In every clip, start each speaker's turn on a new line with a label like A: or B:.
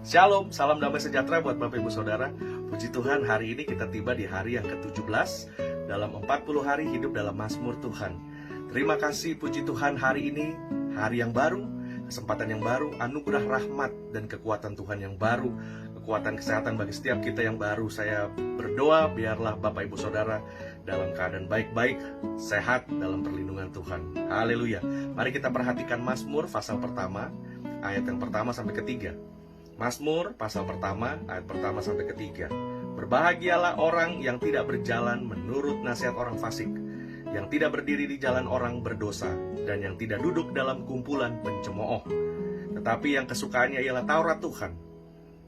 A: Shalom, salam damai sejahtera buat Bapak Ibu Saudara. Puji Tuhan, hari ini kita tiba di hari yang ke-17 dalam 40 hari hidup dalam Mazmur Tuhan. Terima kasih puji Tuhan, hari ini hari yang baru, kesempatan yang baru, anugerah rahmat dan kekuatan Tuhan yang baru, kekuatan kesehatan bagi setiap kita yang baru. Saya berdoa biarlah Bapak Ibu Saudara dalam keadaan baik-baik, sehat dalam perlindungan Tuhan. Haleluya. Mari kita perhatikan Mazmur pasal pertama, ayat yang pertama sampai ketiga. Mazmur pasal pertama, ayat pertama sampai ketiga. Berbahagialah orang yang tidak berjalan menurut nasihat orang fasik, yang tidak berdiri di jalan orang berdosa, dan yang tidak duduk dalam kumpulan pencemooh. Tetapi yang kesukaannya ialah Taurat Tuhan,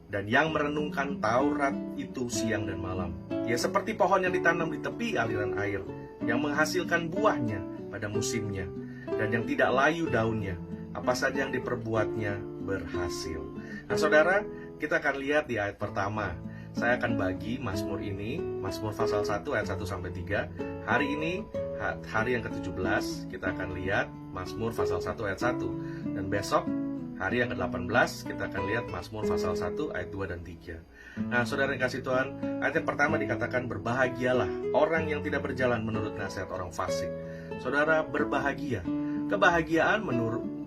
A: dan yang merenungkan Taurat itu siang dan malam. Ia seperti pohon yang ditanam di tepi aliran air, yang menghasilkan buahnya pada musimnya, dan yang tidak layu daunnya. Apa saja yang diperbuatnya berhasil. Nah saudara, kita akan lihat di ayat pertama. Saya akan bagi Mazmur ini, Mazmur pasal 1 ayat 1 sampai 3. Hari ini, hari yang ke-17, kita akan lihat Mazmur pasal 1 ayat 1. Dan besok, hari yang ke-18, kita akan lihat Mazmur pasal 1 ayat 2 dan 3. Nah saudara yang kasih Tuhan, ayat yang pertama dikatakan berbahagialah orang yang tidak berjalan menurut nasihat orang fasik. Saudara, berbahagia.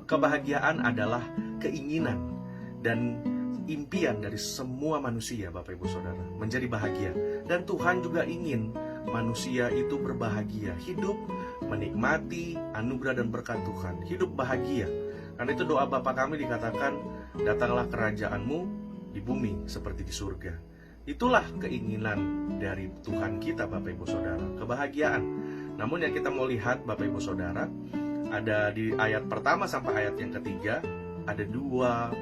A: Kebahagiaan adalah keinginan dan impian dari semua manusia, Bapak Ibu Saudara, menjadi bahagia. Dan Tuhan juga ingin manusia itu berbahagia, hidup menikmati anugerah dan berkat Tuhan, hidup bahagia. Karena itu doa Bapa kami dikatakan, datanglah kerajaanmu di bumi seperti di surga. Itulah keinginan dari Tuhan kita, Bapak Ibu Saudara, kebahagiaan. Namun yang kita mau lihat, Bapak Ibu Saudara, ada di ayat pertama sampai ayat yang ketiga, ada dua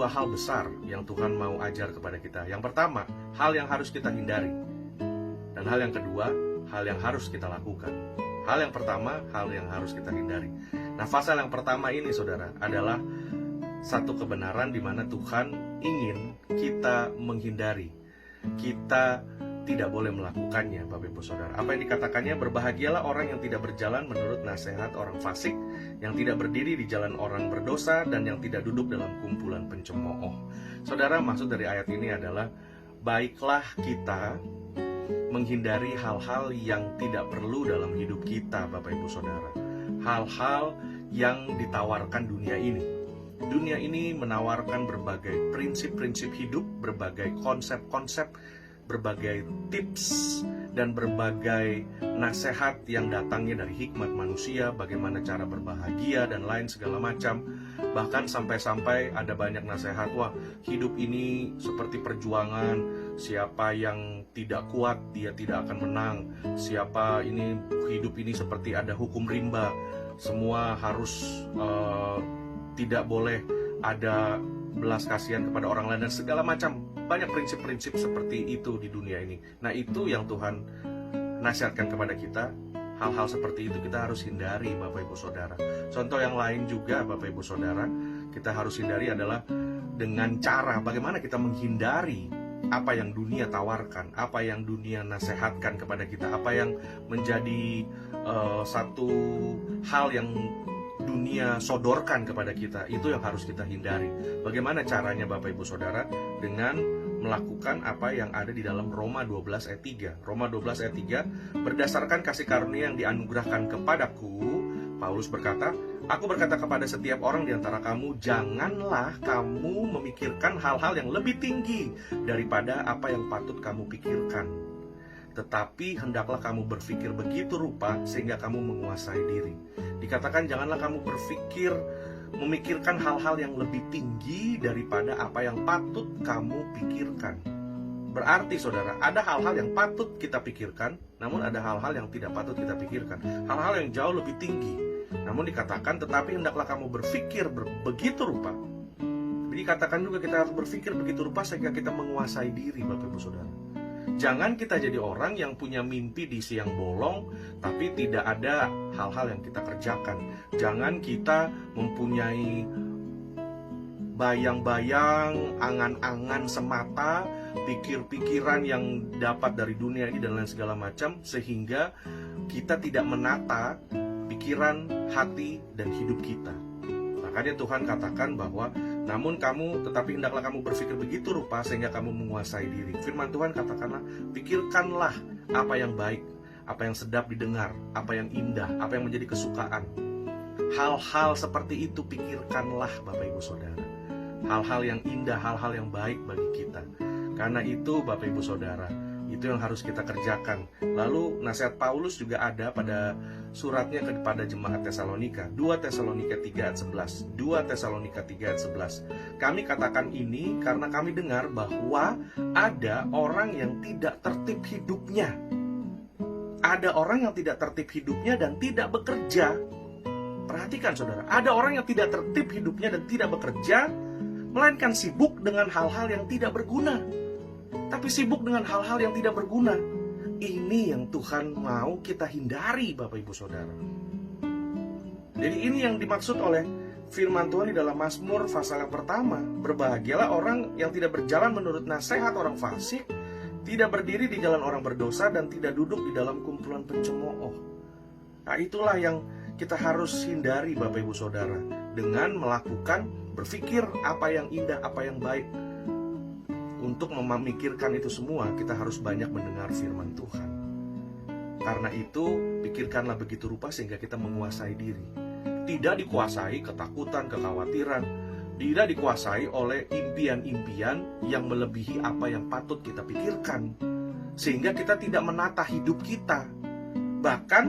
A: hal besar yang Tuhan mau ajar kepada kita. Yang pertama, hal yang harus kita hindari. Dan hal yang kedua, hal yang harus kita lakukan. Hal yang pertama, hal yang harus kita hindari. Nah, pasal yang pertama ini, saudara, adalah satu kebenaran di mana Tuhan ingin kita menghindari. Kita tidak boleh melakukannya, Bapak Ibu Saudara. Apa yang dikatakannya? Berbahagialah orang yang tidak berjalan menurut nasihat orang fasik, yang tidak berdiri di jalan orang berdosa, dan yang tidak duduk dalam kumpulan pencemooh. Saudara, maksud dari ayat ini adalah baiklah kita menghindari hal-hal yang tidak perlu dalam hidup kita, Bapak Ibu Saudara. Hal-hal yang ditawarkan dunia ini. Dunia ini menawarkan berbagai prinsip-prinsip hidup, berbagai konsep-konsep, berbagai tips dan berbagai nasihat yang datangnya dari hikmat manusia, bagaimana cara berbahagia dan lain segala macam. Bahkan sampai-sampai ada banyak nasihat, wah hidup ini seperti perjuangan, siapa yang tidak kuat dia tidak akan menang, hidup ini seperti ada hukum rimba, semua harus tidak boleh ada belas kasihan kepada orang lain dan segala macam. Banyak prinsip-prinsip seperti itu di dunia ini. Nah, itu yang Tuhan nasihatkan kepada kita. Hal-hal seperti itu kita harus hindari, Bapak Ibu Saudara. Contoh yang lain juga, Bapak Ibu Saudara, kita harus hindari adalah dengan cara bagaimana kita menghindari apa yang dunia tawarkan, apa yang dunia nasihatkan kepada kita, apa yang menjadi satu hal yang dunia sodorkan kepada kita. Itu yang harus kita hindari. Bagaimana caranya, Bapak Ibu Saudara? Dengan melakukan apa yang ada di dalam Roma 12 ayat 3. Roma 12 ayat 3, berdasarkan kasih karunia yang dianugerahkan kepadaku, Paulus berkata, aku berkata kepada setiap orang di antara kamu, janganlah kamu memikirkan hal-hal yang lebih tinggi daripada apa yang patut kamu pikirkan. Tetapi hendaklah kamu berpikir begitu rupa sehingga kamu menguasai diri. Dikatakan janganlah kamu memikirkan hal-hal yang lebih tinggi daripada apa yang patut kamu pikirkan. Berarti saudara, ada hal-hal yang patut kita pikirkan, namun ada hal-hal yang tidak patut kita pikirkan. Hal-hal yang jauh lebih tinggi. Namun dikatakan, tetapi hendaklah kamu berpikir begitu rupa. Dikatakan juga kita harus berpikir begitu rupa sehingga kita menguasai diri, Bapak Ibu Saudara. Jangan kita jadi orang yang punya mimpi di siang bolong, tapi tidak ada hal-hal yang kita kerjakan. Jangan kita mempunyai bayang-bayang, angan-angan semata, pikir-pikiran yang dapat dari dunia ini dan lain segala macam, sehingga kita tidak menata pikiran, hati, dan hidup kita. Makanya Tuhan katakan bahwa Namun tetapi hendaklah kamu berpikir begitu rupa sehingga kamu menguasai diri. Firman Tuhan katakanlah, pikirkanlah apa yang baik, apa yang sedap didengar, apa yang indah, apa yang menjadi kesukaan. Hal-hal seperti itu pikirkanlah Bapak Ibu Saudara. Hal-hal yang indah, hal-hal yang baik bagi kita. Karena itu Bapak Ibu Saudara, itu yang harus kita kerjakan. Lalu nasihat Paulus juga ada pada suratnya kepada jemaat Tesalonika, 2 Tesalonika 3 ayat 11. 2 Tesalonika 3 ayat 11. Kami katakan ini karena kami dengar bahwa ada orang yang tidak tertib hidupnya. Ada orang yang tidak tertib hidupnya dan tidak bekerja. Perhatikan saudara, ada orang yang tidak tertib hidupnya dan tidak bekerja, melainkan sibuk dengan hal-hal yang tidak berguna. Tapi sibuk dengan hal-hal yang tidak berguna. Ini yang Tuhan mau kita hindari Bapak Ibu Saudara. Jadi ini yang dimaksud oleh firman Tuhan di dalam Mazmur pasal yang pertama. Berbahagialah orang yang tidak berjalan menurut nasihat orang fasik, tidak berdiri di jalan orang berdosa, dan tidak duduk di dalam kumpulan pencemooh. Nah itulah yang kita harus hindari Bapak Ibu Saudara. Dengan melakukan, berpikir apa yang indah, apa yang baik. Untuk memikirkan itu semua, kita harus banyak mendengar firman Tuhan. Karena itu, pikirkanlah begitu rupa sehingga kita menguasai diri. Tidak dikuasai ketakutan, kekhawatiran. Tidak dikuasai oleh impian-impian yang melebihi apa yang patut kita pikirkan. Sehingga kita tidak menata hidup kita. Bahkan,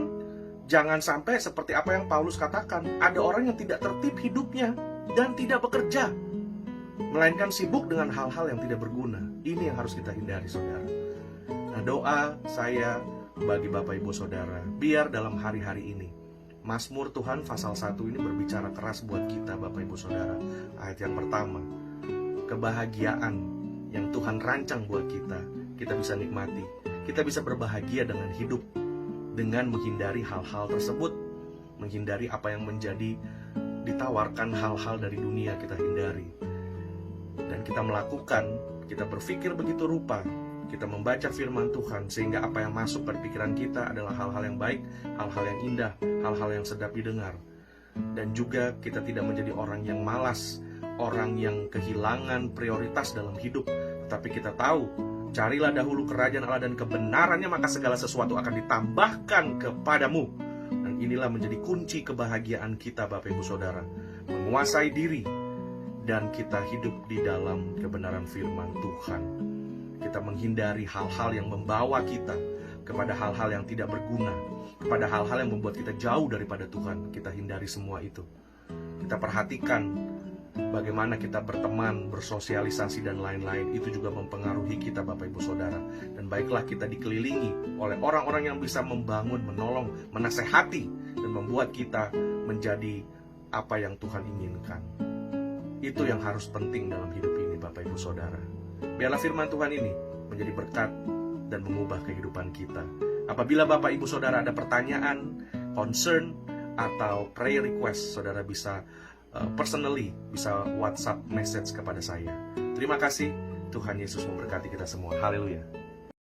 A: jangan sampai seperti apa yang Paulus katakan, ada orang yang tidak tertib hidupnya dan tidak bekerja, melainkan sibuk dengan hal-hal yang tidak berguna. Ini yang harus kita hindari saudara. Nah, doa saya bagi Bapak Ibu Saudara, biar dalam hari-hari ini Mazmur Tuhan pasal 1 ini berbicara keras buat kita Bapak Ibu Saudara. Ayat yang pertama, kebahagiaan yang Tuhan rancang buat kita bisa nikmati. Kita bisa berbahagia dengan hidup, dengan menghindari hal-hal tersebut, menghindari apa yang menjadi ditawarkan hal-hal dari dunia, kita hindari. Dan kita melakukan, kita berpikir begitu rupa, kita membaca firman Tuhan, sehingga apa yang masuk ke pikiran kita adalah hal-hal yang baik, hal-hal yang indah, hal-hal yang sedap didengar. Dan juga kita tidak menjadi orang yang malas, orang yang kehilangan prioritas dalam hidup. Tetapi kita tahu, carilah dahulu kerajaan Allah dan kebenarannya, maka segala sesuatu akan ditambahkan kepadamu. Dan inilah menjadi kunci kebahagiaan kita Bapak Ibu Saudara, menguasai diri, dan kita hidup di dalam kebenaran firman Tuhan. Kita menghindari hal-hal yang membawa kita kepada hal-hal yang tidak berguna, kepada hal-hal yang membuat kita jauh daripada Tuhan. Kita hindari semua itu. Kita perhatikan bagaimana kita berteman, bersosialisasi, dan lain-lain. Itu juga mempengaruhi kita Bapak Ibu Saudara. Dan baiklah kita dikelilingi oleh orang-orang yang bisa membangun, menolong, menasehati, dan membuat kita menjadi apa yang Tuhan inginkan. Itu yang harus penting dalam hidup ini Bapak Ibu Saudara. Biarlah firman Tuhan ini menjadi berkat dan mengubah kehidupan kita. Apabila Bapak Ibu Saudara ada pertanyaan, concern, atau prayer request, saudara bisa personally, bisa WhatsApp message kepada saya. Terima kasih, Tuhan Yesus memberkati kita semua. Haleluya.